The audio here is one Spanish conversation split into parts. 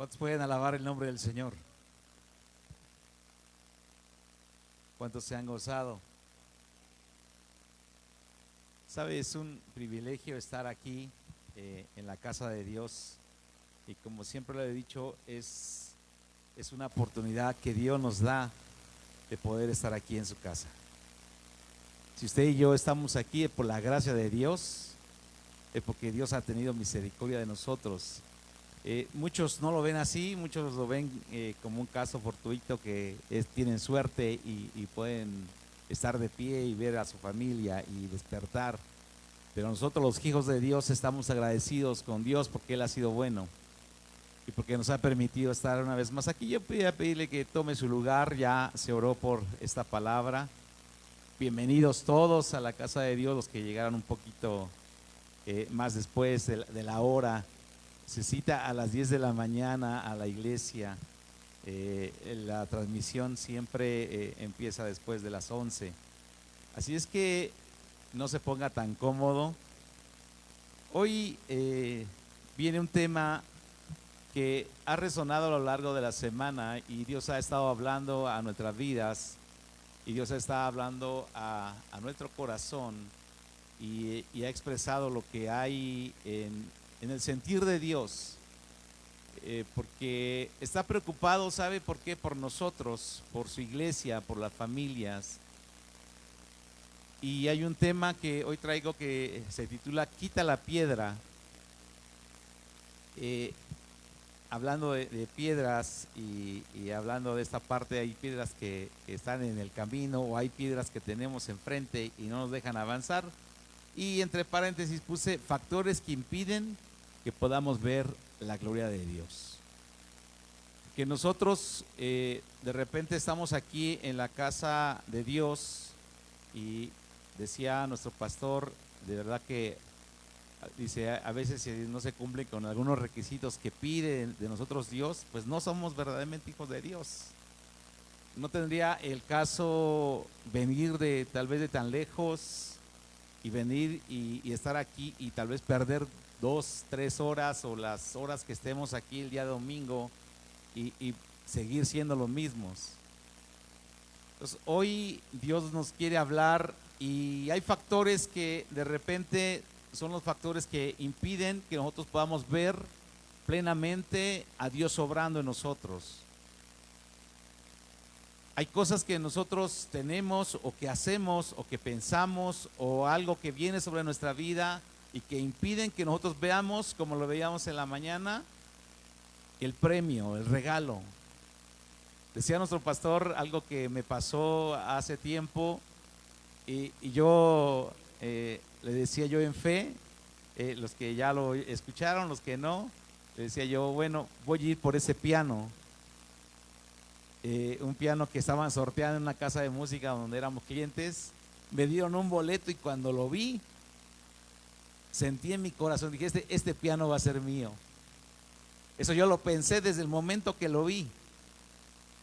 ¿Cuántos pueden alabar el nombre del Señor? ¿Cuántos se han gozado? Sabe, es un privilegio estar aquí en la casa de Dios y como siempre lo he dicho, es una oportunidad que Dios nos da de poder estar aquí en su casa. Si usted y yo estamos aquí es por la gracia de Dios, es porque Dios ha tenido misericordia de nosotros. Muchos no lo ven así, muchos lo ven como un caso fortuito que tienen suerte y pueden estar de pie y ver a su familia y despertar. Pero nosotros los hijos de Dios estamos agradecidos con Dios porque Él ha sido bueno y porque nos ha permitido estar una vez más aquí. Yo voy a pedirle que tome su lugar, ya se oró por esta palabra. Bienvenidos todos a la casa de Dios, los que llegaron un poquito más después de la hora. Se cita a las 10 de la mañana a la iglesia. La transmisión siempre empieza después de las 11. Así es que no se ponga tan cómodo. Hoy viene un tema que ha resonado a lo largo de la semana y Dios ha estado hablando a nuestras vidas y Dios ha estado hablando a nuestro corazón y ha expresado lo que hay en el sentir de Dios, porque está preocupado, ¿sabe por qué? Por nosotros, por su iglesia, por las familias. Y hay un tema que hoy traigo que se titula Quita la piedra, hablando de piedras y hablando de esta parte. Hay piedras que están en el camino o hay piedras que tenemos enfrente y no nos dejan avanzar. Y entre paréntesis puse factores que impiden que podamos ver la gloria de Dios. Que nosotros de repente estamos aquí en la casa de Dios y decía nuestro pastor, de verdad que dice, a veces si no se cumplen con algunos requisitos que pide de nosotros Dios, pues no somos verdaderamente hijos de Dios. No tendría el caso venir de tal vez de tan lejos y venir y estar aquí y tal vez perder 2, 3 horas o las horas que estemos aquí el día domingo y seguir siendo los mismos. Entonces, hoy Dios nos quiere hablar y hay factores que de repente son los factores que impiden que nosotros podamos ver plenamente a Dios obrando en nosotros. Hay cosas que nosotros tenemos o que hacemos o que pensamos o algo que viene sobre nuestra vida y que impiden que nosotros veamos, como lo veíamos en la mañana, el premio, el regalo. Decía nuestro pastor algo que me pasó hace tiempo y yo le decía yo en fe, los que ya lo escucharon, los que no, le decía yo, bueno, voy a ir por ese piano. Un piano que estaban sorteando en una casa de música donde éramos clientes. Me dieron un boleto y cuando lo vi, sentí en mi corazón, dije, este piano va a ser mío. Eso yo lo pensé desde el momento que lo vi.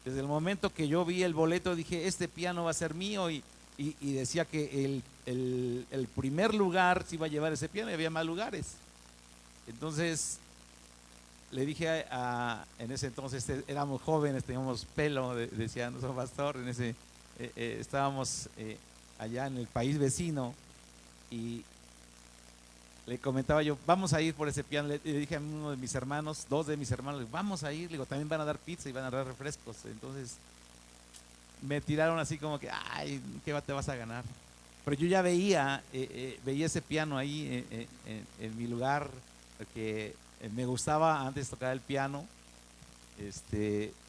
Desde el momento que yo vi el boleto, dije, este piano va a ser mío y decía que el primer lugar se iba a llevar ese piano y había más lugares. Entonces le dije en ese entonces éramos jóvenes, teníamos pelo, decía nuestro pastor, estábamos allá en el país vecino y le comentaba yo, vamos a ir por ese piano. Le dije a uno de mis hermanos, 2 de mis hermanos, vamos a ir, le digo, también van a dar pizza y van a dar refrescos. Entonces me tiraron así como que, ay, ¿qué te vas a ganar? Pero yo ya veía ese piano ahí en mi lugar, porque me gustaba antes tocar el piano,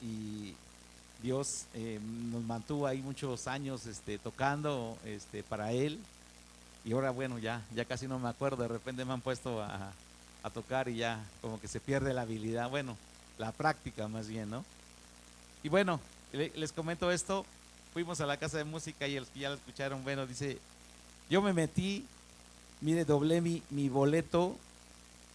y Dios nos mantuvo ahí muchos años tocando para Él. Y ahora bueno, ya casi no me acuerdo, de repente me han puesto a tocar y ya como que se pierde la habilidad, bueno, la práctica más bien, ¿no? Y bueno, les comento esto, fuimos a la casa de música y los que ya lo escucharon, bueno, dice, yo me metí, mire, doblé mi boleto,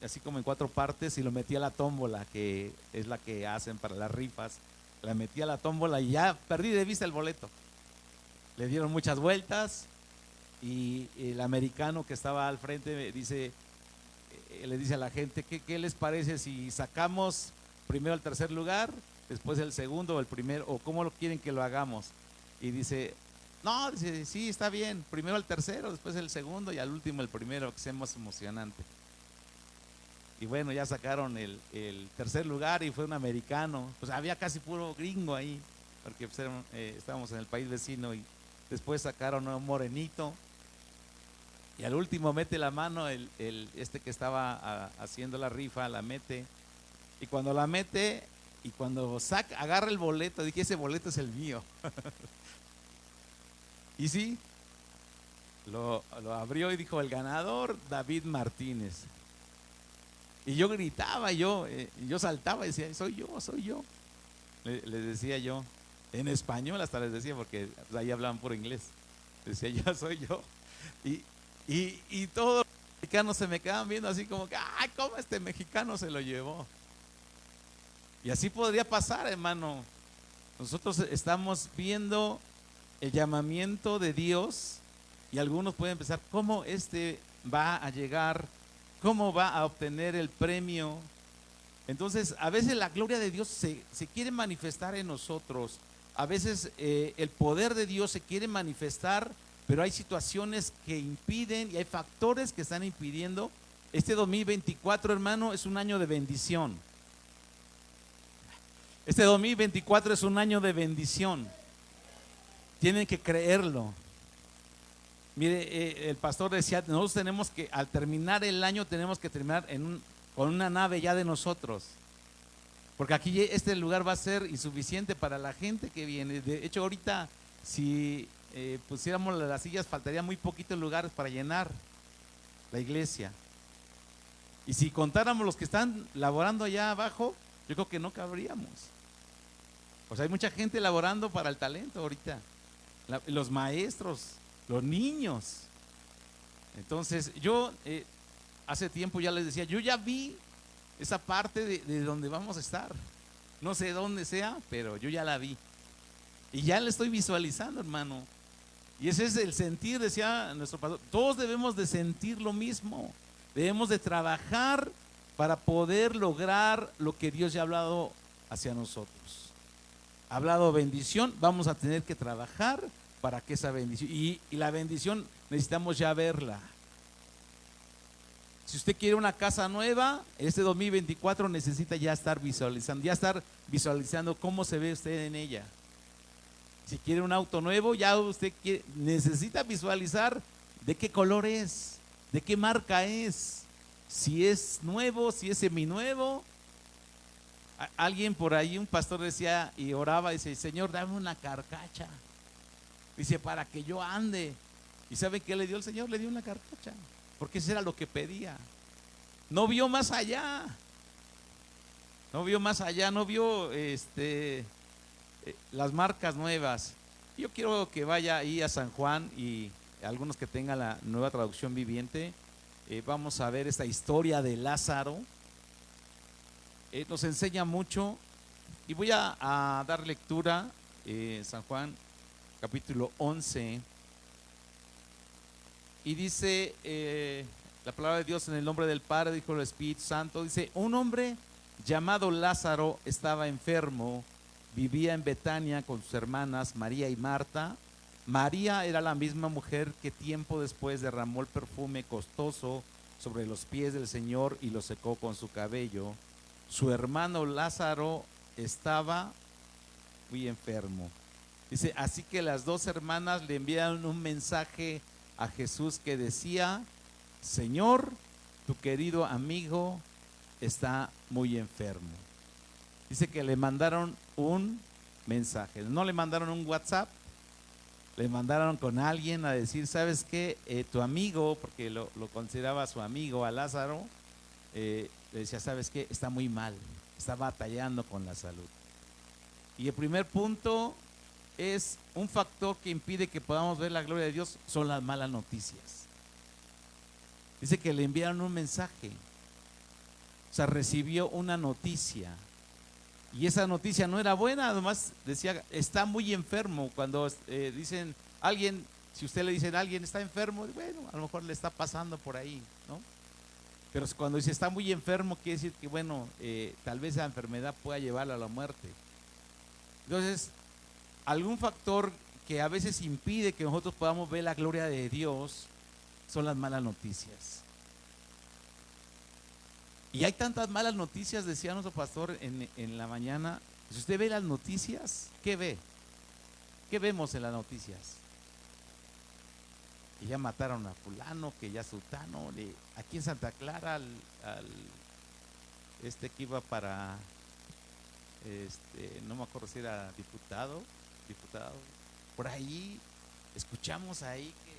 así como en 4 partes y lo metí a la tómbola, que es la que hacen para las rifas, la metí a la tómbola y ya perdí de vista el boleto. Le dieron muchas vueltas y el americano que estaba al frente le dice a la gente, ¿qué les parece si sacamos primero el tercer lugar, después el segundo o el primero, o cómo lo quieren que lo hagamos. Y dice, no, dice, sí, está bien, primero el tercero, después el segundo y al último el primero, que sea más emocionante. Y bueno, ya sacaron el tercer lugar y fue un americano, pues había casi puro gringo ahí, porque pues, estábamos en el país vecino, y después sacaron a un morenito. Y al último mete la mano este que estaba haciendo la rifa, la mete. Y cuando la mete y cuando agarra el boleto, dije, ese boleto es el mío. Y sí, lo abrió y dijo, el ganador, David Martínez. Y yo gritaba, yo saltaba y decía, soy yo, soy yo. Les decía yo, en español hasta les decía, porque pues, ahí hablaban puro inglés. Decía, yo soy yo. Y todos los mexicanos se me quedaban viendo así como que, ay, ¿cómo este mexicano se lo llevó? Y así podría pasar, hermano. Nosotros estamos viendo el llamamiento de Dios y algunos pueden pensar, ¿cómo va a llegar? ¿Cómo va a obtener el premio? Entonces, a veces la gloria de Dios se quiere manifestar en nosotros. A veces el poder de Dios se quiere manifestar, pero hay situaciones que impiden y hay factores que están impidiendo. Este 2024, hermano, es un año de bendición. Este 2024 es un año de bendición. Tienen que creerlo. Mire, el pastor decía, nosotros tenemos que, al terminar el año, tenemos que terminar con una nave ya de nosotros. Porque aquí este lugar va a ser insuficiente para la gente que viene. De hecho, ahorita, si pusiéramos las sillas, faltaría muy poquitos lugares para llenar la iglesia. Y si contáramos los que están laborando allá abajo, yo creo que no cabríamos. Pues hay mucha gente laborando para el talento ahorita. Los maestros, los niños. Entonces yo hace tiempo ya les decía, yo ya vi esa parte de donde vamos a estar. No sé dónde sea, pero yo ya la vi. Y ya la estoy visualizando, hermano. Y ese es el sentir, decía nuestro pastor. Todos debemos de sentir lo mismo. Debemos de trabajar para poder lograr lo que Dios ya ha hablado hacia nosotros. Ha hablado bendición, vamos a tener que trabajar para que esa bendición, y la bendición necesitamos ya verla. Si usted quiere una casa nueva, este 2024 necesita ya estar visualizando cómo se ve usted en ella. Si quiere un auto nuevo, ya usted necesita visualizar de qué color es, de qué marca es, si es nuevo, si es seminuevo. Alguien por ahí, un pastor decía y oraba, dice, Señor, dame una carcacha. Dice, para que yo ande. ¿Y saben qué le dio el Señor? Le dio una carcacha, porque eso era lo que pedía. No vio más allá. No vio más allá, no vio las marcas nuevas. Yo quiero que vaya ahí a San Juan y algunos que tengan la nueva traducción viviente, vamos a ver esta historia de Lázaro. Nos enseña mucho y voy a dar lectura, San Juan capítulo 11, y dice la palabra de Dios: en el nombre del Padre, del Hijo y del Espíritu Santo. Dice, un hombre llamado Lázaro estaba enfermo, vivía en Betania con sus hermanas María y Marta. María era la misma mujer que tiempo después derramó el perfume costoso sobre los pies del Señor y lo secó con su cabello. Su hermano Lázaro estaba muy enfermo. Dice, así que las dos hermanas le enviaron un mensaje a Jesús que decía, Señor, tu querido amigo está muy enfermo. Dice que le mandaron un mensaje, no le mandaron un WhatsApp, le mandaron con alguien a decir, ¿sabes qué? Tu amigo, porque lo consideraba su amigo a Lázaro, le decía, ¿sabes qué? Está muy mal, está batallando con la salud. Y el primer punto es un factor que impide que podamos ver la gloria de Dios, son las malas noticias. Dice que le enviaron un mensaje, o sea, recibió una noticia, y esa noticia no era buena. Además decía, está muy enfermo. Cuando dicen alguien, si usted le dicen a alguien está enfermo, bueno, a lo mejor le está pasando por ahí, ¿no? Pero cuando dice está muy enfermo, quiere decir que, bueno, tal vez la enfermedad pueda llevarlo a la muerte. Entonces, algún factor que a veces impide que nosotros podamos ver la gloria de Dios son las malas noticias. Y hay tantas malas noticias, decía nuestro pastor en la mañana. Si usted ve las noticias, ¿qué ve? ¿Qué vemos en las noticias? Que ya mataron a fulano, que ya sultano, aquí en Santa Clara, que iba para, no me acuerdo si era diputado, por ahí, escuchamos ahí que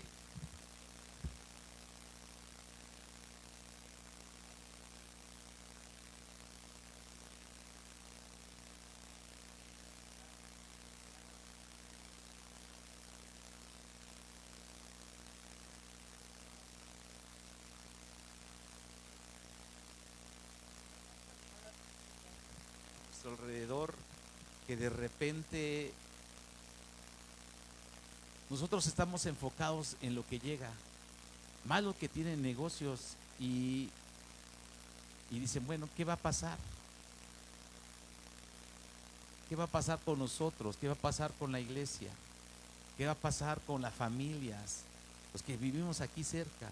a nuestro alrededor, que de repente nosotros estamos enfocados en lo que llega, más los que tienen negocios y dicen, bueno, ¿qué va a pasar? ¿Qué va a pasar con nosotros? ¿Qué va a pasar con la iglesia? ¿Qué va a pasar con las familias, los que vivimos aquí cerca?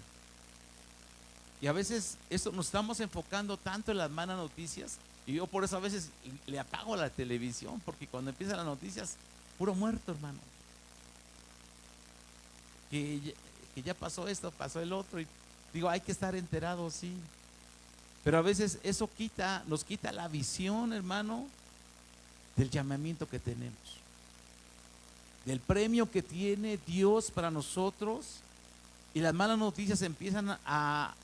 Y a veces eso nos estamos enfocando tanto en las malas noticias, y yo por eso a veces le apago la televisión, porque cuando empiezan las noticias, puro muerto, hermano. Que ya pasó esto, pasó el otro, y digo, hay que estar enterados, sí. Pero a veces eso nos quita la visión, hermano, del llamamiento que tenemos, del premio que tiene Dios para nosotros. Y las malas noticias empiezan a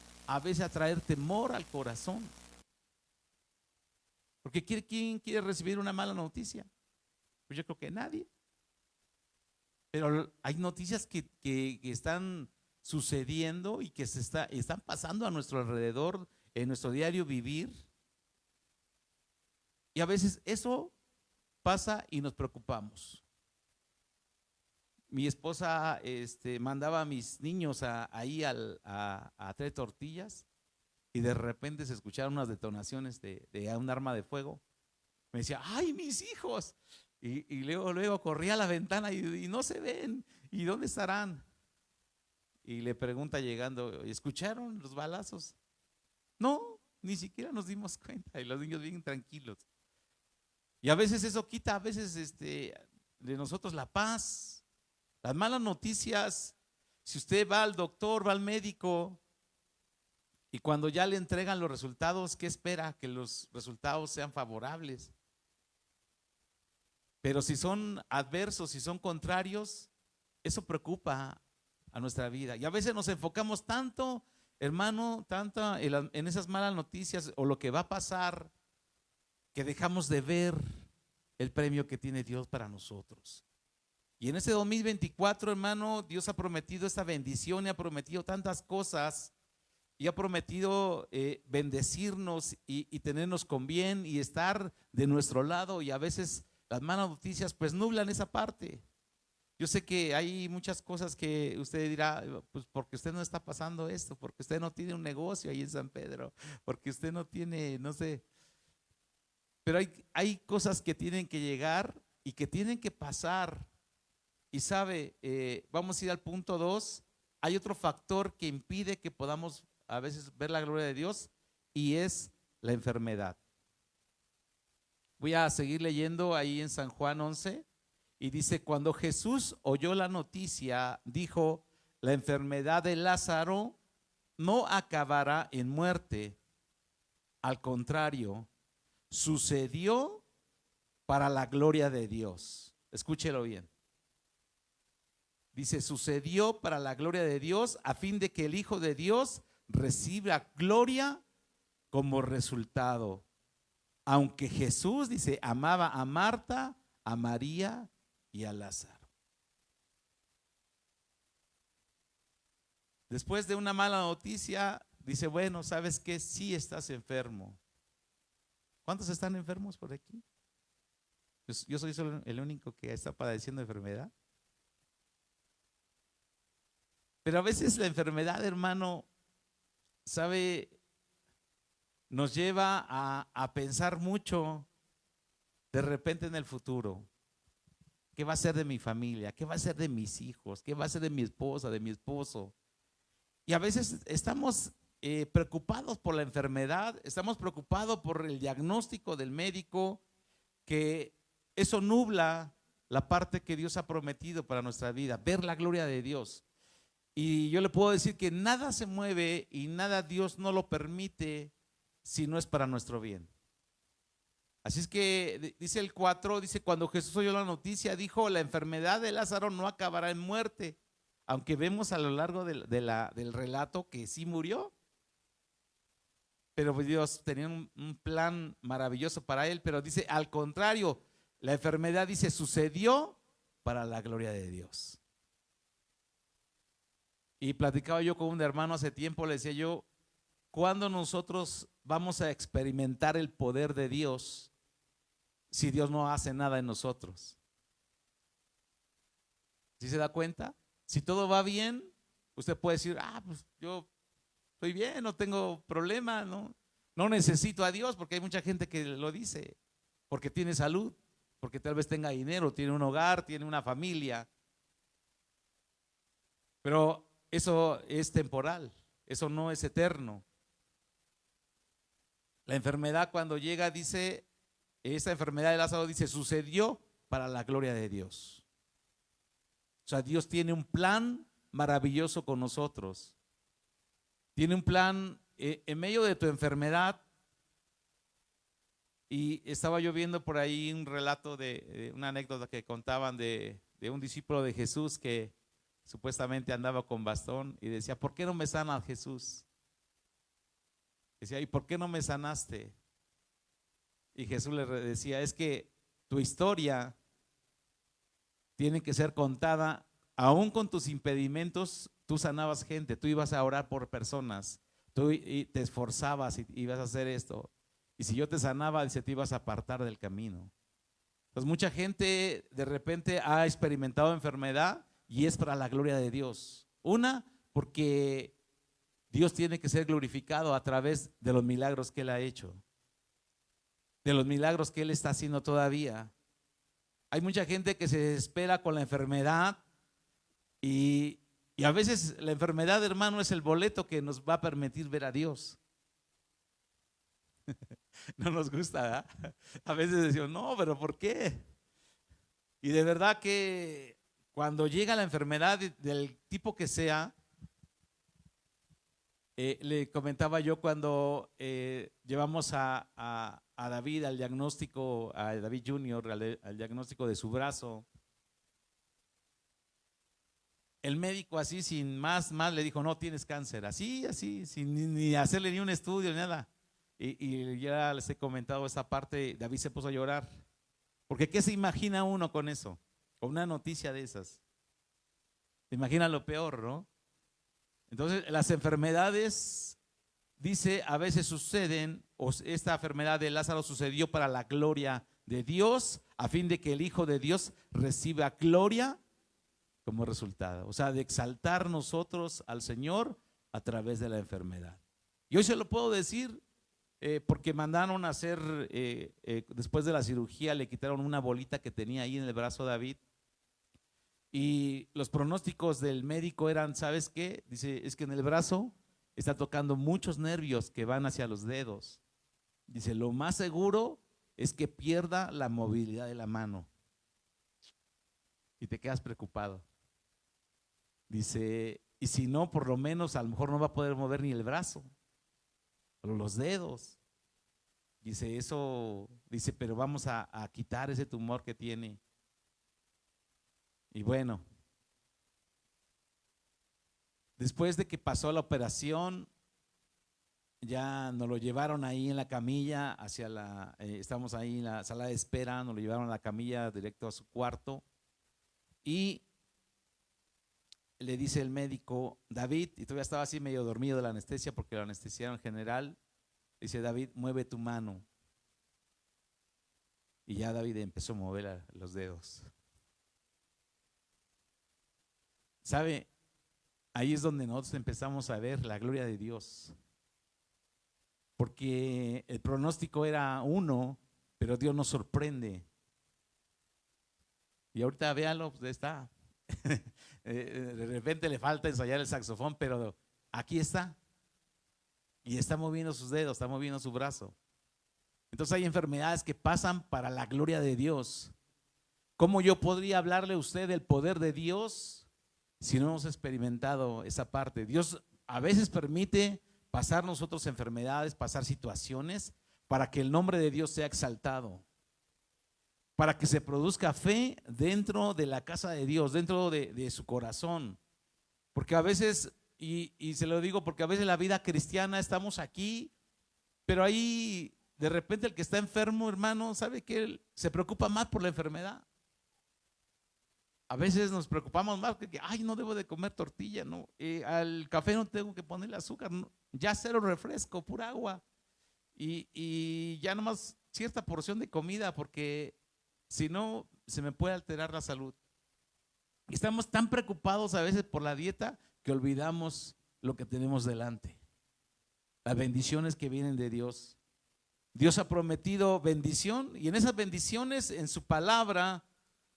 veces a traer temor al corazón. Porque ¿quién quiere recibir una mala noticia? Pues yo creo que nadie. Pero hay noticias que están sucediendo y que están pasando a nuestro alrededor, en nuestro diario vivir. Y a veces eso pasa y nos preocupamos. Mi esposa mandaba a mis niños ahí a traer tortillas, y de repente se escucharon unas detonaciones de un arma de fuego. Me decía, ¡ay, mis hijos! Y luego corría a la ventana y no se ven. ¿Y dónde estarán? Y le pregunta llegando, ¿escucharon los balazos? No, ni siquiera nos dimos cuenta. Y los niños bien tranquilos. Y a veces eso quita, a veces de nosotros la paz. Las malas noticias, si usted va al doctor, va al médico, y cuando ya le entregan los resultados, ¿qué espera? Que los resultados sean favorables. Pero si son adversos, si son contrarios, eso preocupa a nuestra vida. Y a veces nos enfocamos tanto, hermano, tanto en esas malas noticias o lo que va a pasar, que dejamos de ver el premio que tiene Dios para nosotros. Y en este 2024, hermano, Dios ha prometido esta bendición y ha prometido tantas cosas y ha prometido bendecirnos y tenernos con bien y estar de nuestro lado, y a veces las malas noticias pues nublan esa parte. Yo sé que hay muchas cosas que usted dirá, pues porque usted no está pasando esto, porque usted no tiene un negocio ahí en San Pedro, porque usted no tiene, no sé. Pero hay cosas que tienen que llegar y que tienen que pasar. Y sabe, vamos a ir al punto 2. Hay otro factor que impide que podamos a veces ver la gloria de Dios, y es la enfermedad. Voy a seguir leyendo ahí en San Juan 11, y dice, cuando Jesús oyó la noticia, dijo, la enfermedad de Lázaro no acabará en muerte. Al contrario, sucedió para la gloria de Dios. Escúchelo bien. Dice, sucedió para la gloria de Dios, a fin de que el Hijo de Dios reciba gloria como resultado. Aunque Jesús, dice, amaba a Marta, a María y a Lázaro. Después de una mala noticia, dice, bueno, ¿sabes qué? Sí estás enfermo. ¿Cuántos están enfermos por aquí? Pues yo soy solo el único que está padeciendo enfermedad. Pero a veces la enfermedad, hermano, sabe, nos lleva a pensar mucho de repente en el futuro. ¿Qué va a ser de mi familia? ¿Qué va a ser de mis hijos? ¿Qué va a ser de mi esposa, de mi esposo? Y a veces estamos preocupados por la enfermedad, estamos preocupados por el diagnóstico del médico, que eso nubla la parte que Dios ha prometido para nuestra vida, ver la gloria de Dios. Y yo le puedo decir que nada se mueve y nada Dios no lo permite si no es para nuestro bien. Así es que dice el 4, dice, cuando Jesús oyó la noticia, dijo, la enfermedad de Lázaro no acabará en muerte, aunque vemos a lo largo del relato que sí murió, pero Dios tenía un plan maravilloso para él, pero dice, al contrario, la enfermedad, dice, sucedió para la gloria de Dios. Y platicaba yo con un hermano hace tiempo, le decía yo, ¿cuándo nosotros vamos a experimentar el poder de Dios si Dios no hace nada en nosotros? ¿Sí se da cuenta? Si todo va bien, usted puede decir, pues yo estoy bien, no tengo problema, no necesito a Dios, porque hay mucha gente que lo dice, porque tiene salud, porque tal vez tenga dinero, tiene un hogar, tiene una familia. Pero eso es temporal, eso no es eterno. La enfermedad cuando llega, dice, esta enfermedad de Lázaro, dice, sucedió para la gloria de Dios. O sea, Dios tiene un plan maravilloso con nosotros. Tiene un plan en medio de tu enfermedad. Y estaba yo viendo por ahí un relato de una anécdota que contaban de un discípulo de Jesús que supuestamente andaba con bastón y decía, ¿por qué no me sana Jesús? Decía, ¿y por qué no me sanaste? Y Jesús le decía, es que tu historia tiene que ser contada, aún con tus impedimentos, tú sanabas gente, tú ibas a orar por personas, tú te esforzabas y ibas a hacer esto. Y si yo te sanaba, dice, te ibas a apartar del camino. Entonces mucha gente de repente ha experimentado enfermedad y es para la gloria de Dios. Una, porque Dios tiene que ser glorificado a través de los milagros que Él ha hecho, de los milagros que Él está haciendo todavía. Hay mucha gente que se desespera con la enfermedad y a veces la enfermedad, hermano, es el boleto que nos va a permitir ver a Dios. No nos gusta, ¿verdad? A veces decimos, no, pero ¿por qué? Y de verdad que cuando llega la enfermedad del tipo que sea, le comentaba yo cuando llevamos a David al diagnóstico, a David Junior, al diagnóstico de su brazo. El médico así sin más le dijo, no, tienes cáncer, así, sin ni hacerle ni un estudio, ni nada. Y ya les he comentado esta parte, David se puso a llorar. Porque ¿qué se imagina uno con eso? Con una noticia de esas. Se imagina lo peor, ¿no? Entonces, las enfermedades, dice, a veces suceden, o esta enfermedad de Lázaro sucedió para la gloria de Dios, a fin de que el Hijo de Dios reciba gloria como resultado. O sea, de exaltar nosotros al Señor a través de la enfermedad. Y hoy se lo puedo decir porque mandaron a hacer, después de la cirugía, le quitaron una bolita que tenía ahí en el brazo de David. Y los pronósticos del médico eran, ¿sabes qué? Dice, es que en el brazo está tocando muchos nervios que van hacia los dedos. Dice, lo más seguro es que pierda la movilidad de la mano. Y te quedas preocupado. Dice, y si no, por lo menos a lo mejor no va a poder mover ni el brazo, o los dedos. Dice, eso, dice, pero vamos a quitar ese tumor que tiene. Y bueno, después de que pasó la operación, ya nos lo llevaron ahí en la camilla hacia estamos ahí en la sala de espera, nos lo llevaron a la camilla directo a su cuarto y le dice el médico, David, y todavía estaba así medio dormido de la anestesia porque lo anestesiaron general, dice, David, mueve tu mano. Y ya David empezó a mover los dedos. ¿Sabe? Ahí es donde nosotros empezamos a ver la gloria de Dios. porque el pronóstico era uno, pero Dios nos sorprende. Y ahorita véanlo, pues está. De repente le falta ensayar el saxofón, pero aquí está. Y está moviendo sus dedos, está moviendo su brazo. Entonces hay enfermedades que pasan para la gloria de Dios. ¿Cómo yo podría hablarle a usted del poder de Dios si no hemos experimentado esa parte? Dios a veces permite pasar nosotros enfermedades, pasar situaciones para que el nombre de Dios sea exaltado, para que se produzca fe dentro de la casa de Dios, dentro de su corazón. Porque a veces, y se lo digo porque a veces la vida cristiana estamos aquí, pero ahí de repente el que está enfermo, hermano, sabe que él se preocupa más por la enfermedad. A veces nos preocupamos más que, ay, no debo de comer tortilla, no, al café no tengo que ponerle azúcar, no, ya cero refresco, pura agua, y ya nomás cierta porción de comida, porque si no se me puede alterar la salud. Estamos tan preocupados a veces por la dieta que olvidamos lo que tenemos delante, las bendiciones que vienen de Dios. Dios ha prometido bendición, y en esas bendiciones, en su palabra,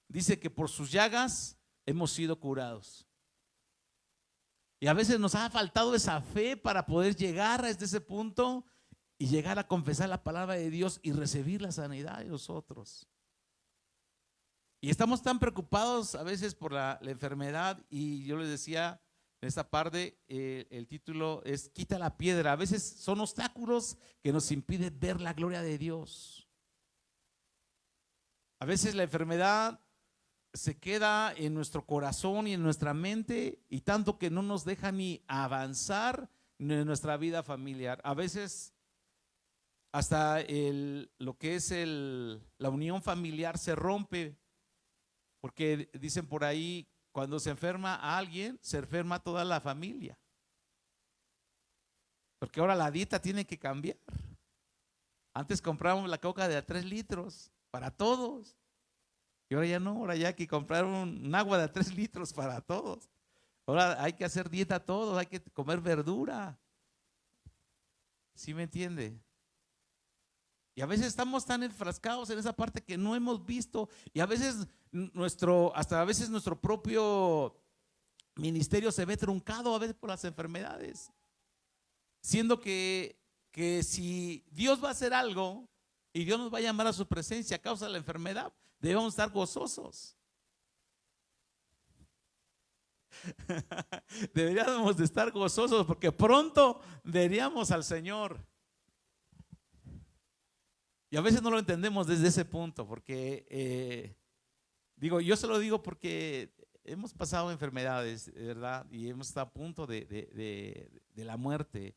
dice que por sus llagas hemos sido curados. Y a veces nos ha faltado esa fe para poder llegar a ese punto y llegar a confesar la palabra de Dios y recibir la sanidad de nosotros. Y estamos tan preocupados a veces por la enfermedad, y yo les decía en esta parte, el título es Quita la piedra. A veces son obstáculos que nos impiden ver la gloria de Dios. A veces la enfermedad se queda en nuestro corazón y en nuestra mente, y tanto que no nos deja ni avanzar en nuestra vida familiar. A veces hasta lo que es la unión familiar se rompe, porque dicen por ahí, cuando se enferma a alguien, se enferma toda la familia. Porque ahora la dieta tiene que cambiar. Antes comprábamos la coca de a 3 litros para todos. Y ahora ya no, ahora ya hay que comprar un agua de 3 litros para todos. Ahora hay que hacer dieta todos, hay que comer verdura. ¿Sí me entiende? Y a veces estamos tan enfrascados en esa parte que no hemos visto, y a veces hasta a veces nuestro propio ministerio se ve truncado a veces por las enfermedades. Siendo que si Dios va a hacer algo y Dios nos va a llamar a su presencia a causa de la enfermedad, debemos estar gozosos. Deberíamos de estar gozosos porque pronto veríamos al Señor. Y a veces no lo entendemos desde ese punto, porque yo se lo digo porque hemos pasado enfermedades, ¿verdad? Y hemos estado a punto de la muerte.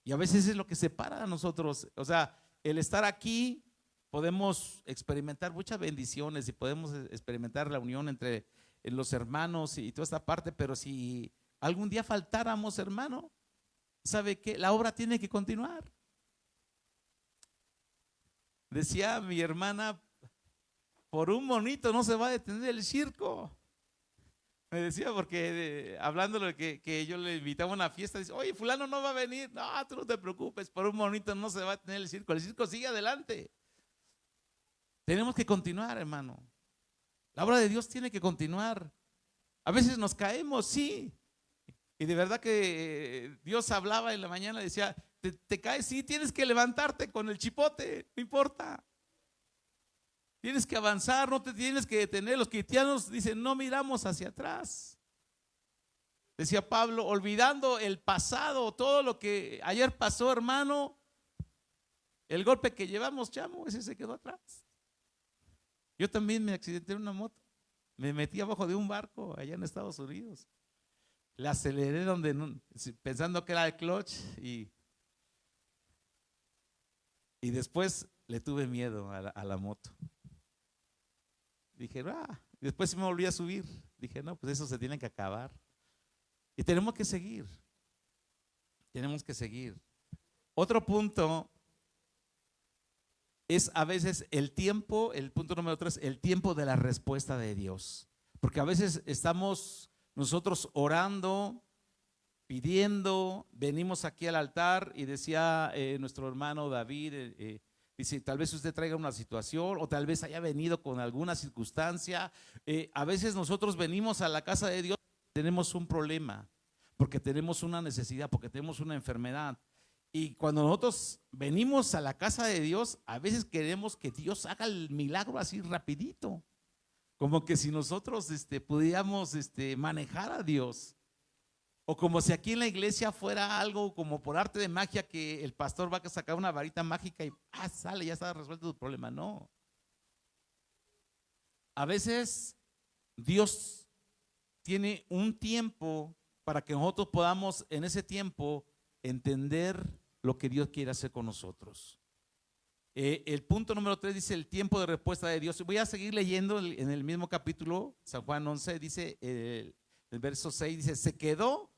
Y a veces es lo que separa a nosotros. O sea, el estar aquí, podemos experimentar muchas bendiciones y podemos experimentar la unión entre los hermanos y toda esta parte, pero si algún día faltáramos, hermano, ¿sabe qué? La obra tiene que continuar. Decía mi hermana, por un monito no se va a detener el circo. Me decía porque hablando de que yo le invitaba a una fiesta, dice, oye, fulano no va a venir. No, tú no te preocupes, por un monito no se va a detener el circo sigue adelante. Tenemos que continuar, hermano. La obra de Dios tiene que continuar. A veces nos caemos, sí. Y de verdad que Dios hablaba en la mañana, decía, te caes, sí, tienes que levantarte con el chipote, no importa. Tienes que avanzar, no te tienes que detener. Los cristianos dicen, no miramos hacia atrás. Decía Pablo, olvidando el pasado, todo lo que ayer pasó, hermano, el golpe que llevamos, chamo, ese se quedó atrás. Yo también me accidenté en una moto, me metí abajo de un barco allá en Estados Unidos. La aceleré pensando que era el clutch y después le tuve miedo a la moto. Dije, después me volví a subir. Dije, no, pues eso se tiene que acabar. Y tenemos que seguir. Tenemos que seguir. Otro punto es a veces el tiempo, el punto número 3, el tiempo de la respuesta de Dios. Porque a veces estamos nosotros orando pidiendo, venimos aquí al altar y decía nuestro hermano David, dice, tal vez usted traiga una situación o tal vez haya venido con alguna circunstancia. A veces nosotros venimos a la casa de Dios, tenemos un problema, porque tenemos una necesidad, porque tenemos una enfermedad. Y cuando nosotros venimos a la casa de Dios, a veces queremos que Dios haga el milagro así rapidito, como que si nosotros pudiéramos manejar a Dios. O como si aquí en la iglesia fuera algo como por arte de magia que el pastor va a sacar una varita mágica y sale, ya está resuelto tu problema. No. A veces Dios tiene un tiempo para que nosotros podamos en ese tiempo entender lo que Dios quiere hacer con nosotros. El punto número 3 dice el tiempo de respuesta de Dios. Voy a seguir leyendo en el mismo capítulo, San Juan 11, dice el verso 6, dice, se quedó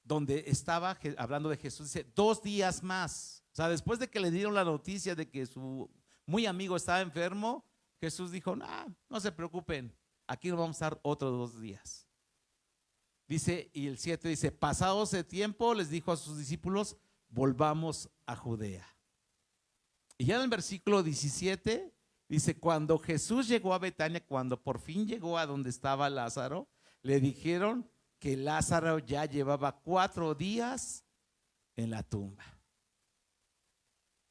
donde estaba, hablando de Jesús, dice 2 días más. O sea, después de que le dieron la noticia de que su muy amigo estaba enfermo, Jesús dijo, no se preocupen, aquí nos vamos a estar otros 2 días. Dice, y el 7 dice, pasado ese tiempo, les dijo a sus discípulos, volvamos a Judea. Y ya en el versículo 17, dice, cuando Jesús llegó a Betania, cuando por fin llegó a donde estaba Lázaro, le dijeron que Lázaro ya llevaba 4 días en la tumba.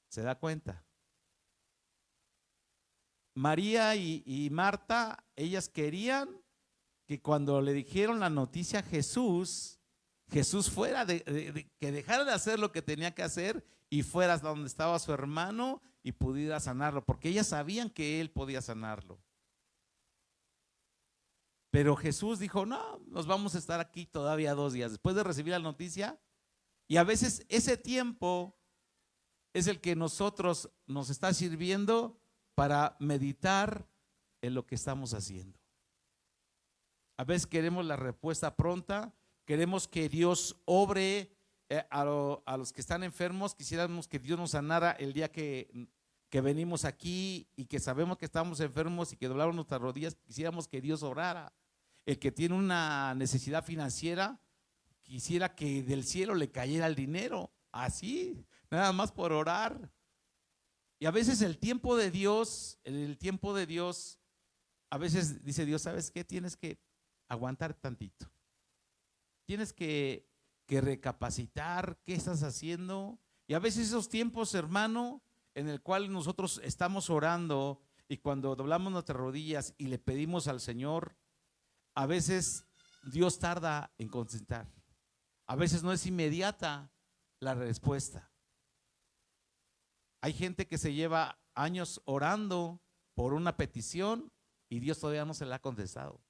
¿Se da cuenta? María y Marta, ellas querían que cuando le dijeron la noticia a Jesús, Jesús fuera, que dejara de hacer lo que tenía que hacer y fuera donde estaba su hermano y pudiera sanarlo, porque ellas sabían que él podía sanarlo. Pero Jesús dijo, no, nos vamos a estar aquí todavía 2 días después de recibir la noticia. Y a veces ese tiempo es el que nosotros nos está sirviendo para meditar en lo que estamos haciendo. A veces queremos la respuesta pronta, queremos que Dios obre a los que están enfermos. Quisiéramos que Dios nos sanara el día que venimos aquí y que sabemos que estamos enfermos y que doblamos nuestras rodillas. Quisiéramos que Dios obrara. El que tiene una necesidad financiera, quisiera que del cielo le cayera el dinero, así, nada más por orar. Y a veces el tiempo de Dios, a veces dice Dios, ¿sabes qué? Tienes que aguantar tantito. Tienes que recapacitar qué estás haciendo. Y a veces esos tiempos, hermano, en el cual nosotros estamos orando y cuando doblamos nuestras rodillas y le pedimos al Señor, a veces Dios tarda en contestar. A veces no es inmediata la respuesta. Hay gente que se lleva años orando por una petición y Dios todavía no se la ha contestado.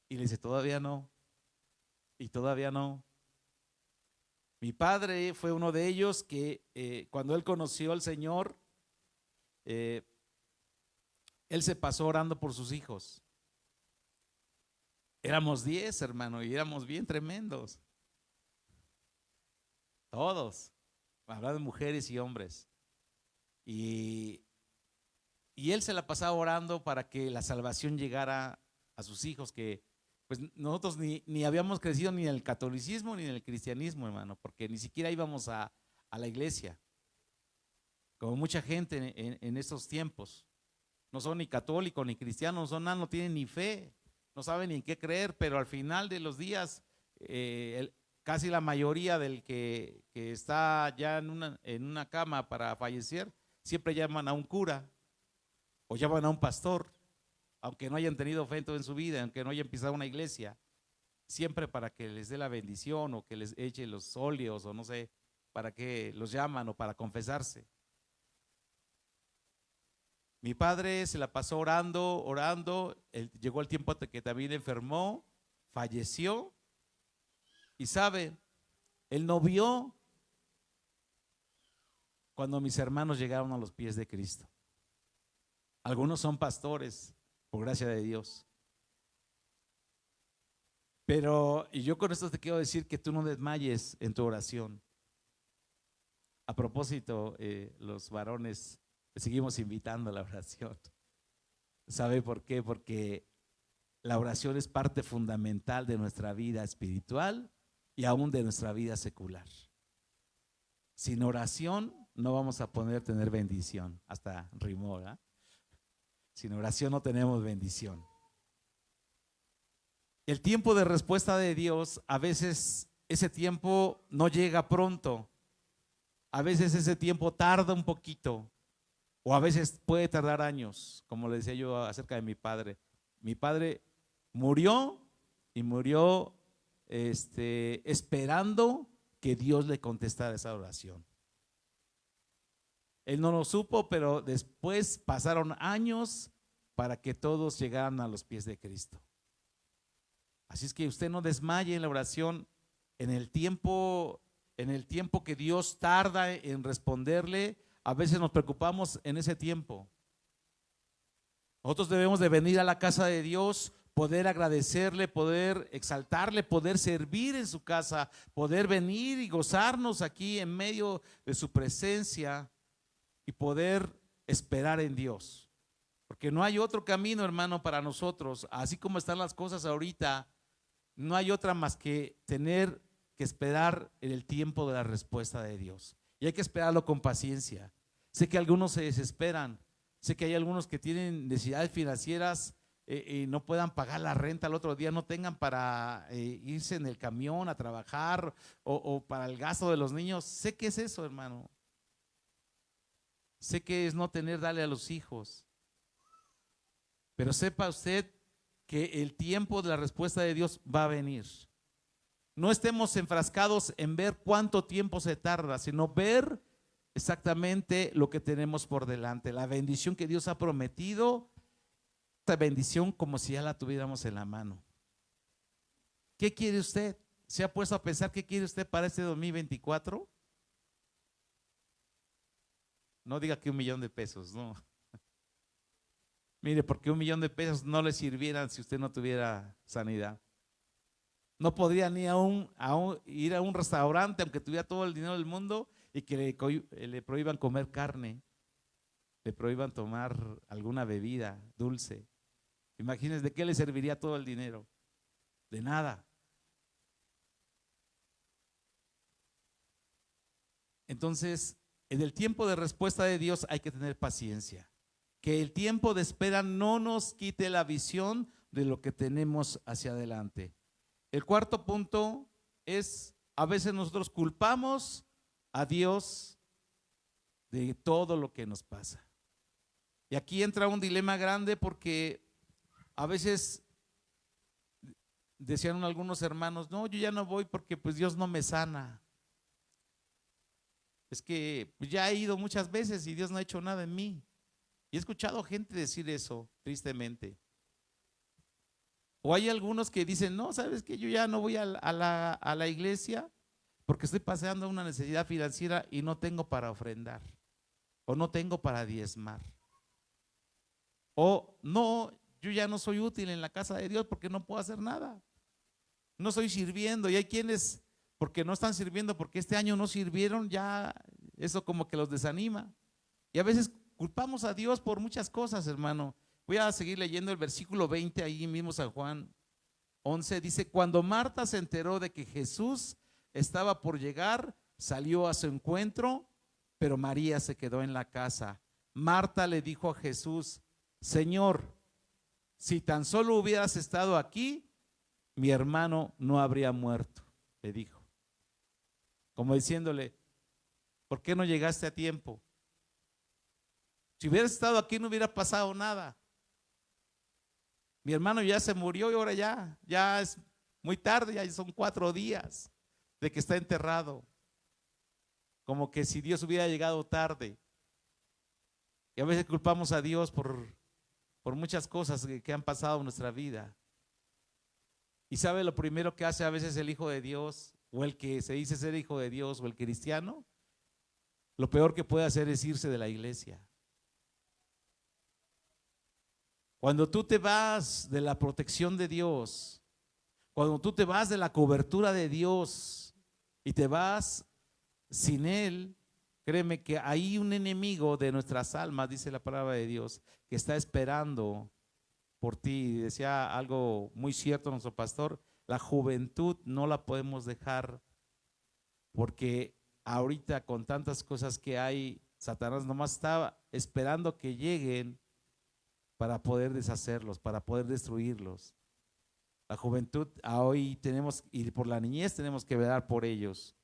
Y le dice, todavía no. Y todavía no. Mi padre fue uno de ellos que cuando él conoció al Señor, él se pasó orando por sus hijos. Éramos 10, hermano, y éramos bien tremendos. Todos, hablando de mujeres y hombres. Y él se la pasaba orando para que la salvación llegara a sus hijos, que pues nosotros ni habíamos crecido ni en el catolicismo ni en el cristianismo, hermano, porque ni siquiera íbamos a la iglesia, como mucha gente en estos tiempos. No son ni católicos ni cristianos, no son nada, no tienen ni fe, no saben ni en qué creer, pero al final de los días, casi la mayoría del que está ya en una cama para fallecer, siempre llaman a un cura o llaman a un pastor, aunque no hayan tenido fe en su vida, aunque no hayan pisado una iglesia, siempre para que les dé la bendición o que les eche los óleos o no sé, para que los llaman o para confesarse. Mi padre se la pasó orando, llegó el tiempo hasta que también enfermó, falleció y sabe, él no vio cuando mis hermanos llegaron a los pies de Cristo. Algunos son pastores, por gracia de Dios. Pero y yo con esto te quiero decir que tú no desmayes en tu oración. A propósito, los varones seguimos invitando a la oración. ¿Sabe por qué? Porque La oración es parte fundamental de nuestra vida espiritual y aún de nuestra vida secular. Sin oración no vamos a poder tener bendición. Hasta rimó, ¿eh? Sin oración no tenemos bendición. El tiempo de respuesta de Dios, a veces ese tiempo no llega pronto. A veces ese tiempo tarda un poquito. O a veces puede tardar años, como le decía yo acerca de mi padre. Mi padre murió y murió esperando que Dios le contestara esa oración. Él no lo supo, pero después pasaron años para que todos llegaran a los pies de Cristo. Así es que usted no desmaye en la oración en el tiempo que Dios tarda en responderle. A veces nos preocupamos en ese tiempo. Nosotros debemos de venir a la casa de Dios, poder agradecerle, poder exaltarle, poder servir en su casa, poder venir y gozarnos aquí en medio de su presencia y poder esperar en Dios. Porque no hay otro camino, hermano, para nosotros. Así como están las cosas ahorita, no hay otra más que tener que esperar en el tiempo de la respuesta de Dios. Y hay que esperarlo con paciencia. Sé que algunos se desesperan. Sé que hay algunos que tienen necesidades financieras y no puedan pagar la renta al otro día, no tengan para irse en el camión a trabajar o para el gasto de los niños. Sé que es eso, hermano. Sé que es no tener darle a los hijos. Pero sepa usted que el tiempo de la respuesta de Dios va a venir. No estemos enfrascados en ver cuánto tiempo se tarda, sino ver exactamente lo que tenemos por delante, la bendición que Dios ha prometido, esta bendición como si ya la tuviéramos en la mano. ¿Qué quiere usted? ¿Se ha puesto a pensar qué quiere usted para este 2024? No diga que 1,000,000 de pesos, no. Mire, porque 1,000,000 de pesos no le sirvieran si usted no tuviera sanidad. No podría ni ir a un restaurante, aunque tuviera todo el dinero del mundo, y que le prohíban comer carne, le prohíban tomar alguna bebida dulce. Imagínense, ¿de qué le serviría todo el dinero? De nada. Entonces, en el tiempo de respuesta de Dios hay que tener paciencia. Que el tiempo de espera no nos quite la visión de lo que tenemos hacia adelante. El cuarto punto es, a veces nosotros culpamos a Dios de todo lo que nos pasa. Y aquí entra un dilema grande porque a veces decían algunos hermanos, no, yo ya no voy porque pues Dios no me sana. Es que ya he ido muchas veces y Dios no ha hecho nada en mí. Y he escuchado gente decir eso, tristemente. O hay algunos que dicen, no, ¿sabes qué? Yo ya no voy a la iglesia porque estoy pasando una necesidad financiera y no tengo para ofrendar. O no tengo para diezmar. O no, yo ya no soy útil en la casa de Dios porque no puedo hacer nada. No estoy sirviendo. Y hay quienes, porque no están sirviendo, porque este año no sirvieron, ya eso como que los desanima. Y a veces culpamos a Dios por muchas cosas, hermano. Voy a seguir leyendo el versículo 20, ahí mismo San Juan 11, dice, cuando Marta se enteró de que Jesús estaba por llegar, salió a su encuentro, pero María se quedó en la casa. Marta le dijo a Jesús, Señor, si tan solo hubieras estado aquí, mi hermano no habría muerto, le dijo. Como diciéndole, ¿por qué no llegaste a tiempo? Si hubieras estado aquí no hubiera pasado nada. Mi hermano ya se murió y ahora ya es muy tarde, ya son 4 días de que está enterrado. Como que si Dios hubiera llegado tarde. Y a veces culpamos a Dios por muchas cosas que han pasado en nuestra vida. Y sabe lo primero que hace a veces el hijo de Dios, o el que se dice ser hijo de Dios, o el cristiano, lo peor que puede hacer es irse de la iglesia. Cuando tú te vas de la protección de Dios, cuando tú te vas de la cobertura de Dios y te vas sin Él, créeme que hay un enemigo de nuestras almas, dice la palabra de Dios, que está esperando por ti. Decía algo muy cierto nuestro pastor, la juventud no la podemos dejar porque ahorita con tantas cosas que hay, Satanás nomás está esperando que lleguen para poder deshacerlos, para poder destruirlos. La juventud hoy tenemos, y por la niñez tenemos que velar por ellos.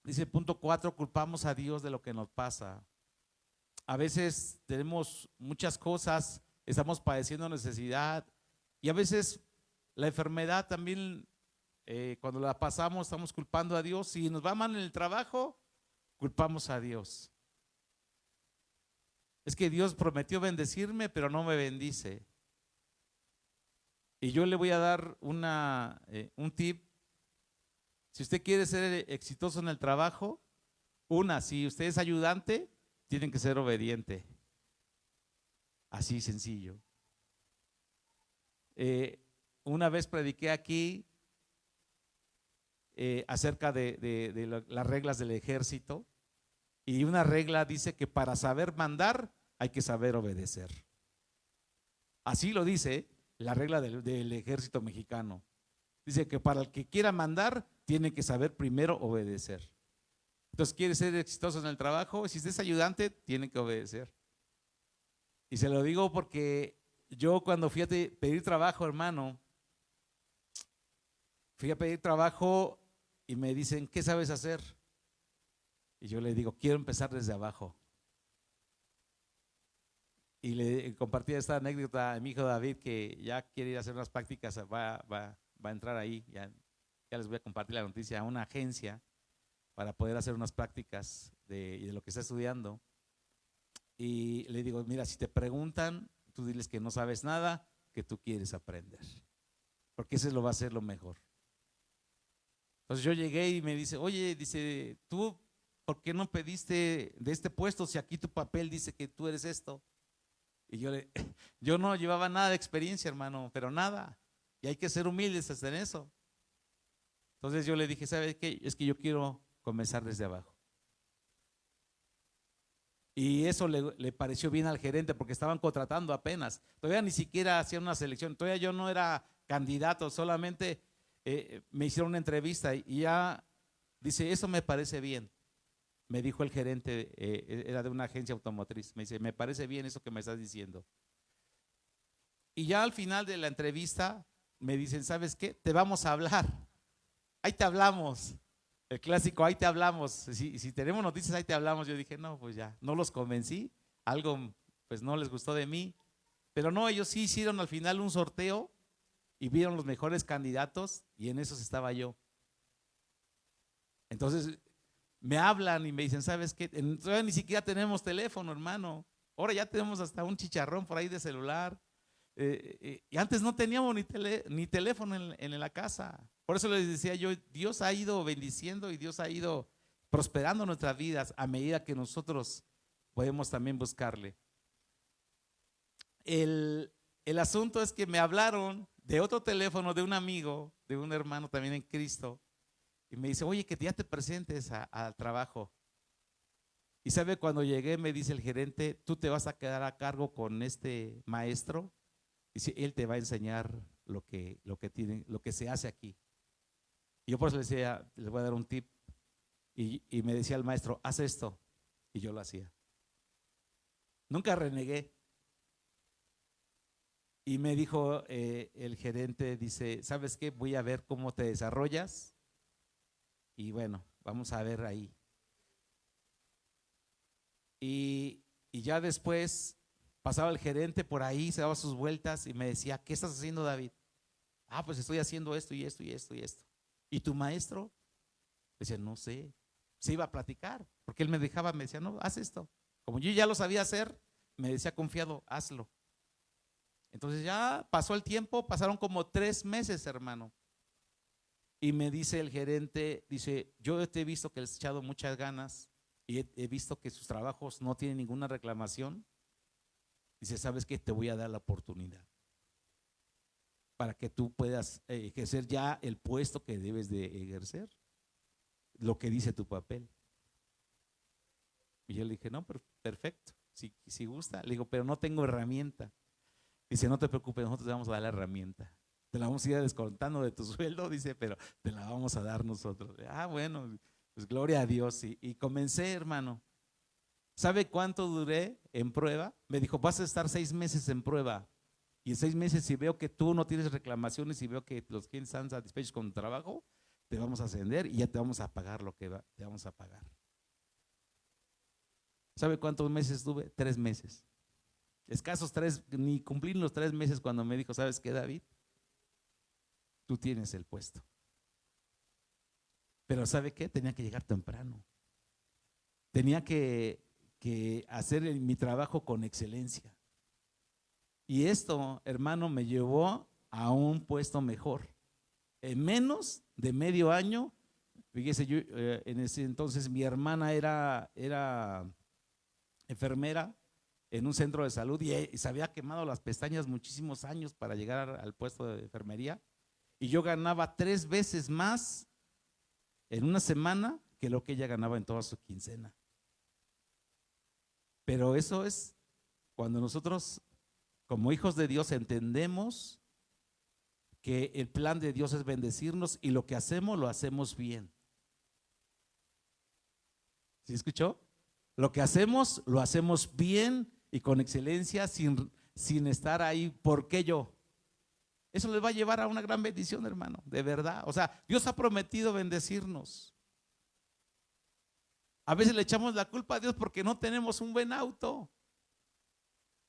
Dice punto 4, culpamos a Dios de lo que nos pasa. A veces tenemos muchas cosas, estamos padeciendo necesidad y a veces la enfermedad también, cuando la pasamos, estamos culpando a Dios. Si nos va mal en el trabajo, culpamos a Dios. Es que Dios prometió bendecirme, pero no me bendice. Y yo le voy a dar un tip. Si usted quiere ser exitoso en el trabajo, si usted es ayudante, tienen que ser obediente. Así sencillo. Una vez prediqué aquí acerca de las reglas del ejército, y una regla dice que para saber mandar hay que saber obedecer. Así lo dice la regla del ejército mexicano. Dice que para el que quiera mandar, tiene que saber primero obedecer. Entonces, quiere ser exitoso en el trabajo, si usted es ayudante, tiene que obedecer. Y se lo digo porque yo cuando fui a pedir trabajo, hermano, fui a pedir trabajo y me dicen, ¿qué sabes hacer? Y yo le digo, quiero empezar desde abajo. Y le compartí esta anécdota a mi hijo David, que ya quiere ir a hacer unas prácticas, va a entrar ahí, ya les voy a compartir la noticia, a una agencia para poder hacer unas prácticas de lo que está estudiando. Y le digo, mira, si te preguntan, tú diles que no sabes nada, que tú quieres aprender, porque ese lo va a ser lo mejor. Entonces yo llegué y me dice, oye, dice, tú, ¿por qué no pediste de este puesto si aquí tu papel dice que tú eres esto? Y yo no llevaba nada de experiencia, hermano, pero nada. Y hay que ser humildes hasta en eso. Entonces yo le dije, ¿sabes qué? Es que yo quiero comenzar desde abajo. Y eso le pareció bien al gerente porque estaban contratando apenas. Todavía ni siquiera hacían una selección. Todavía yo no era candidato, solamente me hicieron una entrevista y ya dice, eso me parece bien. Me dijo el gerente, era de una agencia automotriz. Me dice, me parece bien eso que me estás diciendo. Y ya al final de la entrevista me dicen, ¿sabes qué? Te vamos a hablar. Ahí te hablamos. El clásico, ahí te hablamos. Si tenemos noticias, ahí te hablamos. Yo dije, no, pues ya, no los convencí. Algo, pues no les gustó de mí. Pero no, ellos sí hicieron al final un sorteo y vieron los mejores candidatos y en esos estaba yo. Entonces me hablan y me dicen, ¿sabes qué? Todavía ni siquiera tenemos teléfono, hermano. Ahora ya tenemos hasta un chicharrón por ahí de celular. Y antes no teníamos ni teléfono en la casa. Por eso les decía yo, Dios ha ido bendiciendo y Dios ha ido prosperando nuestras vidas a medida que nosotros podemos también buscarle. El asunto es que me hablaron de otro teléfono de un amigo, de un hermano también en Cristo, y me dice, oye, que ya te presentes al trabajo. Y sabe, cuando llegué me dice el gerente, tú te vas a quedar a cargo con este maestro. Dice, él te va a enseñar lo que se hace aquí. Y yo por eso le decía, les voy a dar un tip. Y me decía el maestro, haz esto. Y yo lo hacía. Nunca renegué. Y me dijo el gerente, dice, ¿sabes qué? Voy a ver cómo te desarrollas. Y bueno, vamos a ver ahí. Y ya después pasaba el gerente por ahí, se daba sus vueltas y me decía, ¿qué estás haciendo, David? Ah, pues estoy haciendo esto y esto y esto y esto. ¿Y tu maestro? Decía, no sé. Se iba a platicar, porque él me dejaba, me decía, no, haz esto. Como yo ya lo sabía hacer, me decía confiado, hazlo. Entonces ya pasó el tiempo, pasaron como 3 meses, hermano. Y me dice el gerente, dice, yo te he visto que les he echado muchas ganas y he visto que sus trabajos no tienen ninguna reclamación. Dice, ¿sabes qué? Te voy a dar la oportunidad para que tú puedas ejercer ya el puesto que debes de ejercer, lo que dice tu papel. Y yo le dije, no, perfecto, si gusta. Le digo, pero no tengo herramienta. Dice, no te preocupes, nosotros te vamos a dar la herramienta. Te la vamos a ir descontando de tu sueldo, dice, pero te la vamos a dar nosotros. Ah, bueno, pues gloria a Dios. Y comencé, hermano. ¿Sabe cuánto duré en prueba? Me dijo, vas a estar 6 meses en prueba. Y en 6 meses, si veo que tú no tienes reclamaciones y veo que los clientes están satisfechos con tu trabajo, te vamos a ascender y ya te vamos a pagar lo que te vamos a pagar. ¿Sabe cuántos meses tuve? 3 meses. Escasos 3, ni cumplí los 3 meses cuando me dijo, ¿sabes qué, David? Tú tienes el puesto. Pero ¿sabe qué? Tenía que llegar temprano. Tenía que hacer mi trabajo con excelencia. Y esto, hermano, me llevó a un puesto mejor. En menos de medio año, fíjese, yo, en ese entonces mi hermana era enfermera en un centro de salud y se había quemado las pestañas muchísimos años para llegar al puesto de enfermería. Y yo ganaba 3 veces más en una semana que lo que ella ganaba en toda su quincena. Pero eso es cuando nosotros, como hijos de Dios, entendemos que el plan de Dios es bendecirnos y lo que hacemos, lo hacemos bien. ¿Sí escuchó? Lo que hacemos, lo hacemos bien y con excelencia, sin estar ahí, ¿por qué yo? Eso les va a llevar a una gran bendición, hermano, de verdad. O sea, Dios ha prometido bendecirnos. A veces le echamos la culpa a Dios porque no tenemos un buen auto,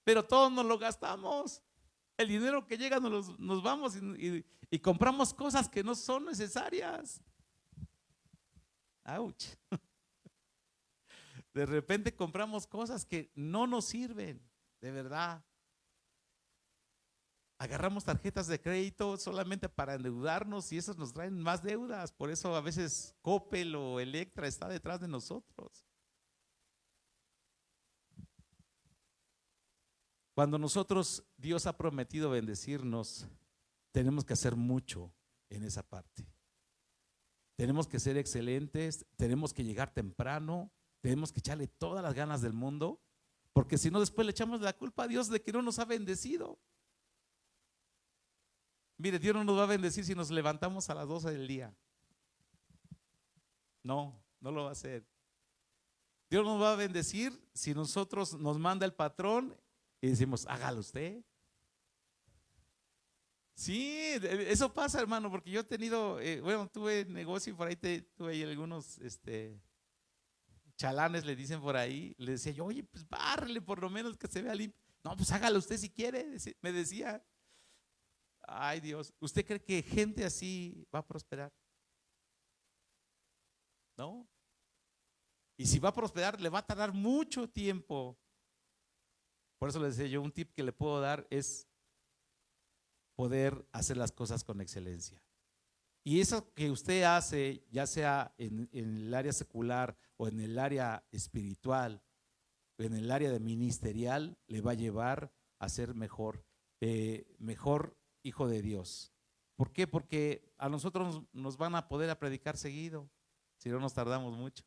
pero todos nos lo gastamos. El dinero que llega nos vamos y compramos cosas que no son necesarias. ¡Auch! De repente compramos cosas que no nos sirven, de verdad. Agarramos tarjetas de crédito solamente para endeudarnos y esas nos traen más deudas. Por eso a veces Coppel o Electra está detrás de nosotros. Cuando nosotros, Dios ha prometido bendecirnos, tenemos que hacer mucho en esa parte. Tenemos que ser excelentes, tenemos que llegar temprano, tenemos que echarle todas las ganas del mundo, porque si no después le echamos la culpa a Dios de que no nos ha bendecido. Mire, Dios no nos va a bendecir si nos levantamos a las 12 del día. No, no lo va a hacer. Dios nos va a bendecir si nosotros nos manda el patrón y decimos, hágalo usted. Sí, eso pasa, hermano, porque yo he tenido, bueno, tuve negocio y por ahí tuve ahí algunos chalanes, le dicen por ahí. Le decía yo, oye, pues bárrele por lo menos que se vea limpio. No, pues hágalo usted si quiere, me decía. Ay, Dios, ¿usted cree que gente así va a prosperar? ¿No? Y si va a prosperar, le va a tardar mucho tiempo. Por eso le decía yo, un tip que le puedo dar es poder hacer las cosas con excelencia. Y eso que usted hace, ya sea en el área secular o en el área espiritual, o en el área de ministerial, le va a llevar a ser mejor hijo de Dios. ¿Por qué? Porque a nosotros nos van a poder a predicar seguido, si no nos tardamos mucho.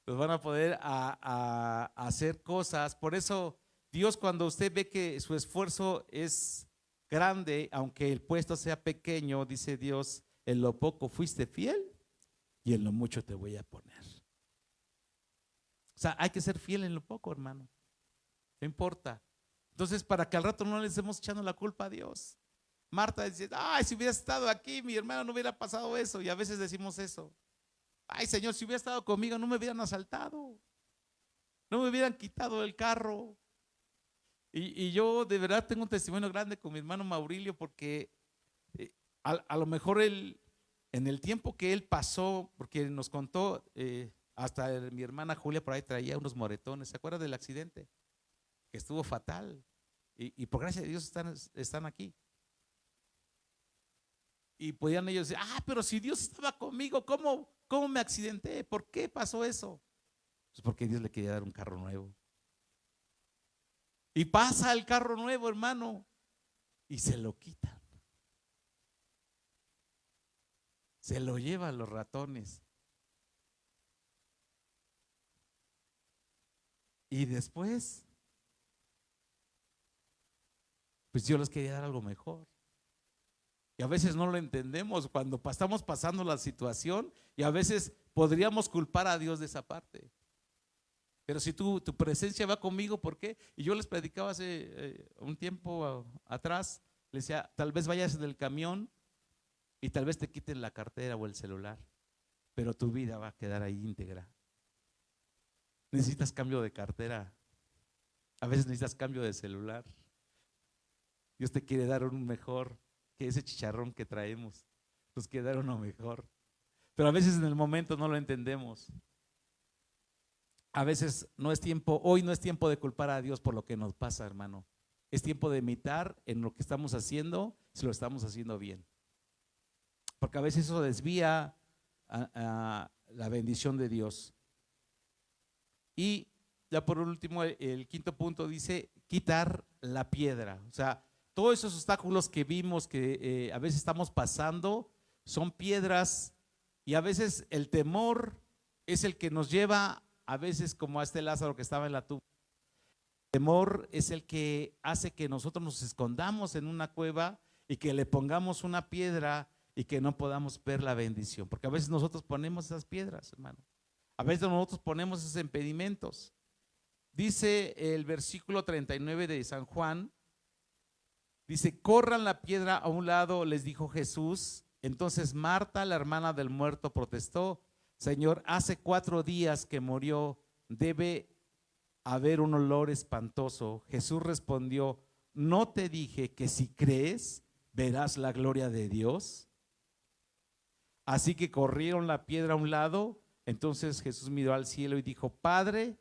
Nos van a poder a hacer cosas. Por eso Dios, cuando usted ve que su esfuerzo es grande, aunque el puesto sea pequeño, dice Dios, en lo poco fuiste fiel y en lo mucho te voy a poner. O sea, hay que ser fiel en lo poco, hermano. No importa. Entonces, para que al rato no le estemos echando la culpa a Dios. Marta dice, ay, si hubiera estado aquí, mi hermano no hubiera pasado eso. Y a veces decimos eso. Ay, Señor, si hubiera estado conmigo, no me hubieran asaltado. No me hubieran quitado el carro. Y yo de verdad tengo un testimonio grande con mi hermano Maurilio porque a lo mejor él, en el tiempo que él pasó, porque nos contó, hasta mi hermana Julia por ahí traía unos moretones. ¿Se acuerda del accidente? Que estuvo fatal. Y por gracia de Dios están aquí. Y podían ellos decir, pero si Dios estaba conmigo, ¿cómo me accidenté? ¿Por qué pasó eso? Pues porque Dios le quería dar un carro nuevo. Y pasa el carro nuevo, hermano, y se lo quitan. Se lo llevan los ratones. Y después pues Dios les quería dar algo mejor. Y a veces no lo entendemos cuando estamos pasando la situación y a veces podríamos culpar a Dios de esa parte. Pero si tu presencia va conmigo, ¿por qué? Y yo les predicaba hace un tiempo atrás, les decía, tal vez vayas en el camión y tal vez te quiten la cartera o el celular, pero tu vida va a quedar ahí íntegra. Necesitas cambio de cartera, a veces necesitas cambio de celular. Dios te quiere dar un mejor que ese chicharrón que traemos, nos quiere dar uno mejor. Pero a veces en el momento no lo entendemos. A veces no es tiempo, hoy no es tiempo de culpar a Dios por lo que nos pasa, hermano. Es tiempo de imitar en lo que estamos haciendo, si lo estamos haciendo bien. Porque a veces eso desvía a la bendición de Dios. Y ya por último, el quinto punto dice quitar la piedra. O sea, todos esos obstáculos que vimos que a veces estamos pasando son piedras y a veces el temor es el que nos lleva a veces como a este Lázaro que estaba en la tumba. El temor es el que hace que nosotros nos escondamos en una cueva y que le pongamos una piedra y que no podamos ver la bendición. Porque a veces nosotros ponemos esas piedras, hermano. A veces nosotros ponemos esos impedimentos. Dice el versículo 39 de San Juan, dice, corran la piedra a un lado, les dijo Jesús. Entonces Marta, la hermana del muerto, protestó, Señor, hace 4 días que murió, debe haber un olor espantoso. Jesús respondió, ¿no te dije que si crees verás la gloria de Dios? Así que corrieron la piedra a un lado. Entonces Jesús miró al cielo y dijo, Padre,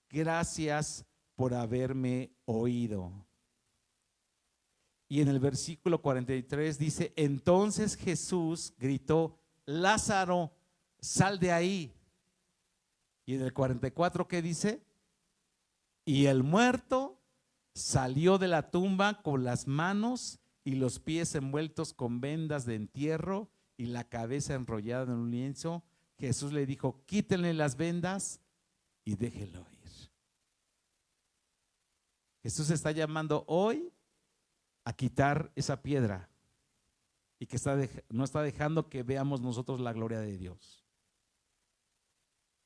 gracias por haberme oído. Y en el versículo 43 dice, entonces Jesús gritó, Lázaro, sal de ahí. Y en el 44, ¿qué dice? Y el muerto salió de la tumba con las manos y los pies envueltos con vendas de entierro y la cabeza enrollada en un lienzo. Jesús le dijo, quítenle las vendas y déjelo ir. Jesús está llamando hoy a quitar esa piedra y que no está dejando que veamos nosotros la gloria de Dios.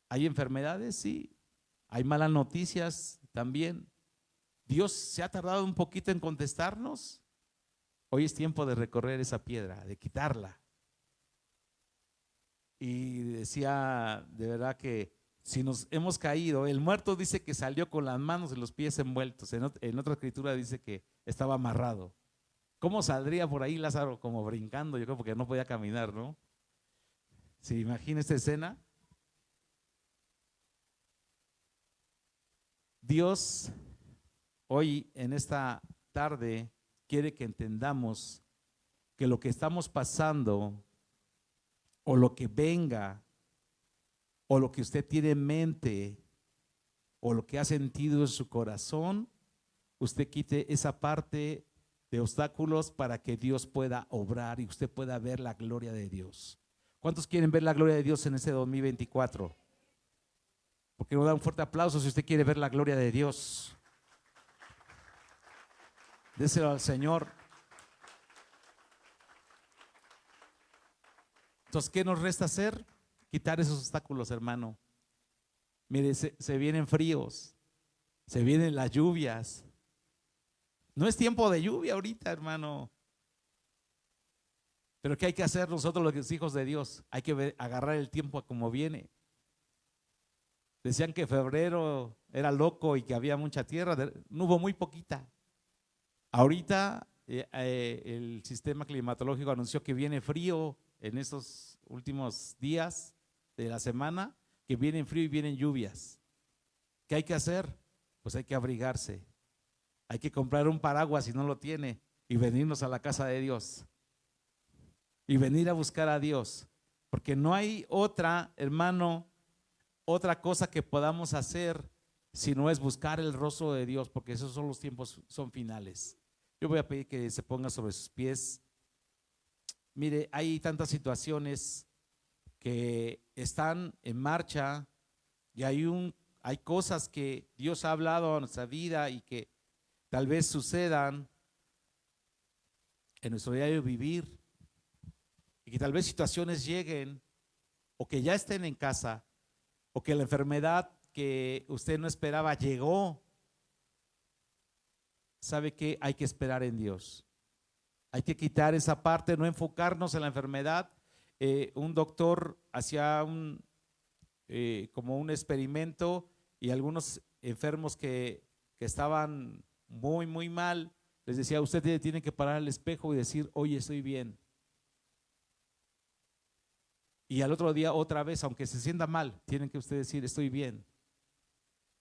¿Hay enfermedades? Sí. ¿Hay malas noticias? También. ¿Dios se ha tardado un poquito en contestarnos? Hoy es tiempo de recorrer esa piedra, de quitarla. Y decía de verdad que si nos hemos caído, el muerto dice que salió con las manos y los pies envueltos. En otra escritura dice que estaba amarrado. ¿Cómo saldría por ahí Lázaro? Como brincando, yo creo, porque no podía caminar, ¿no? ¿Se imagina esta escena? Dios hoy en esta tarde quiere que entendamos que lo que estamos pasando o lo que venga o lo que usted tiene en mente o lo que ha sentido en su corazón, usted quite esa parte de obstáculos para que Dios pueda obrar y usted pueda ver la gloria de Dios. ¿Cuántos quieren ver la gloria de Dios en este 2024? ¿Por qué no da un fuerte aplauso si usted quiere ver la gloria de Dios? Déselo al Señor. Entonces, ¿qué nos resta hacer? Quitar esos obstáculos, hermano. Mire, se vienen fríos, se vienen las lluvias. No es tiempo de lluvia ahorita, hermano. Pero ¿qué hay que hacer nosotros los hijos de Dios? Hay que agarrar el tiempo a como viene. Decían que febrero era loco y que había mucha tierra, no hubo muy poquita. Ahorita el sistema climatológico anunció que viene frío en estos últimos días de la semana, que vienen frío y vienen lluvias. ¿Qué hay que hacer? Pues hay que abrigarse. Hay que comprar un paraguas si no lo tiene y venirnos a la casa de Dios y venir a buscar a Dios, porque no hay otra, hermano, otra cosa que podamos hacer si no es buscar el rostro de Dios, porque esos son los tiempos, son finales. Yo voy a pedir que se ponga sobre sus pies. Mire, hay tantas situaciones que están en marcha y hay cosas que Dios ha hablado a nuestra vida y que tal vez sucedan, en nuestro diario vivir, y que tal vez situaciones lleguen, o que ya estén en casa, o que la enfermedad que usted no esperaba llegó, sabe que hay que esperar en Dios. Hay que quitar esa parte, no enfocarnos en la enfermedad. Un doctor hacía como un experimento, y algunos enfermos que estaban muy, muy mal, les decía: usted tiene que parar al espejo y decir: oye, estoy bien. Y al otro día otra vez, aunque se sienta mal, tienen que usted decir: estoy bien.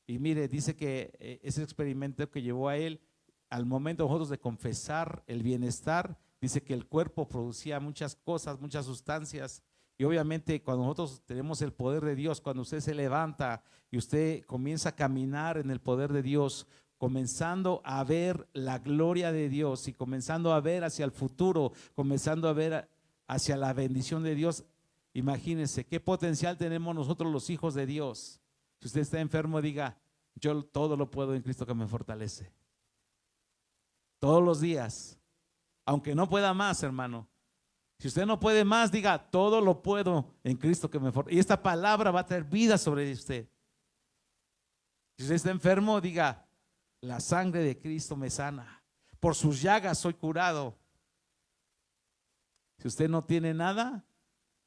Y mire, dice que ese experimento que llevó a él, al momento nosotros de confesar el bienestar, dice que el cuerpo producía muchas cosas, muchas sustancias. Y obviamente cuando nosotros tenemos el poder de Dios, cuando usted se levanta y usted comienza a caminar en el poder de Dios, comenzando a ver la gloria de Dios y comenzando a ver hacia el futuro, comenzando a ver hacia la bendición de Dios, imagínense qué potencial tenemos nosotros los hijos de Dios. Si usted está enfermo, diga: yo todo lo puedo en Cristo que me fortalece. Todos los días, aunque no pueda más, hermano. Si usted no puede más, diga: todo lo puedo en Cristo que me fortalece. Y esta palabra va a traer vida sobre usted. Si usted está enfermo, diga: la sangre de Cristo me sana. Por sus llagas soy curado. Si usted no tiene nada,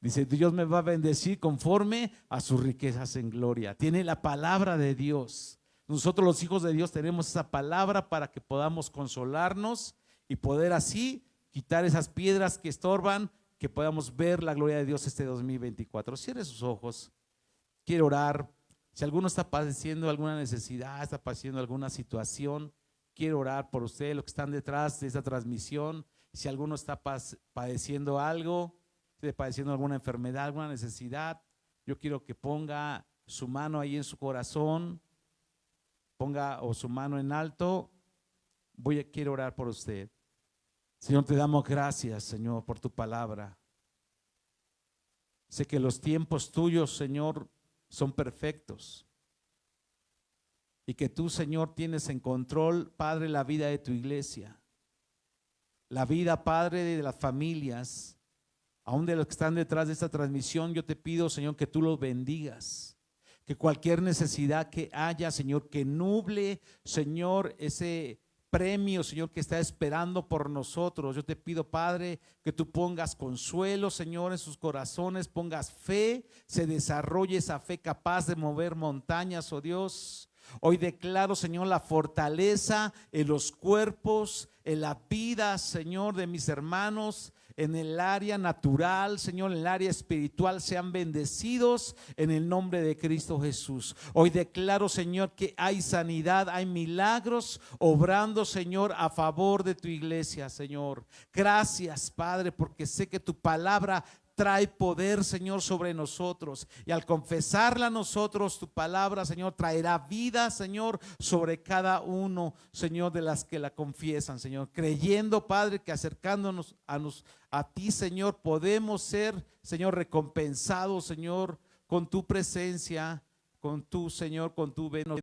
dice: Dios me va a bendecir conforme a sus riquezas en gloria. Tiene la palabra de Dios. Nosotros los hijos de Dios tenemos esa palabra para que podamos consolarnos y poder así quitar esas piedras que estorban, que podamos ver la gloria de Dios este 2024. Cierre sus ojos. Quiero orar. Si alguno está padeciendo alguna necesidad, está padeciendo alguna situación, quiero orar por ustedes, los que están detrás de esta transmisión. Si alguno está padeciendo algo, padeciendo alguna enfermedad, alguna necesidad, yo quiero que ponga su mano ahí en su corazón, ponga o su mano en alto. Quiero orar por usted. Señor, te damos gracias, Señor, por tu palabra. Sé que los tiempos tuyos, Señor, son perfectos, y que tú, Señor, tienes en control, Padre, la vida de tu iglesia, la vida, Padre, de las familias, aún de los que están detrás de esta transmisión. Yo te pido, Señor, que tú los bendigas, que cualquier necesidad que haya, Señor, que nuble, Señor, ese premio, Señor, que está esperando por nosotros. Yo te pido, Padre, que tú pongas consuelo, Señor, en sus corazones, pongas fe, se desarrolle esa fe capaz de mover montañas, oh Dios. Hoy declaro, Señor, la fortaleza en los cuerpos, en la vida, Señor, de mis hermanos, en el área natural, Señor, en el área espiritual, sean bendecidos en el nombre de Cristo Jesús. Hoy declaro, Señor, que hay sanidad, hay milagros obrando, Señor, a favor de tu iglesia, Señor. Gracias, Padre, porque sé que tu palabra trae poder, Señor, sobre nosotros, y al confesarla a nosotros, tu palabra, Señor, traerá vida, Señor, sobre cada uno, Señor, de las que la confiesan, Señor, creyendo, Padre, que acercándonos a ti, Señor, podemos ser, Señor, recompensados, Señor, con tu presencia, con tu, Señor, con tu bendición.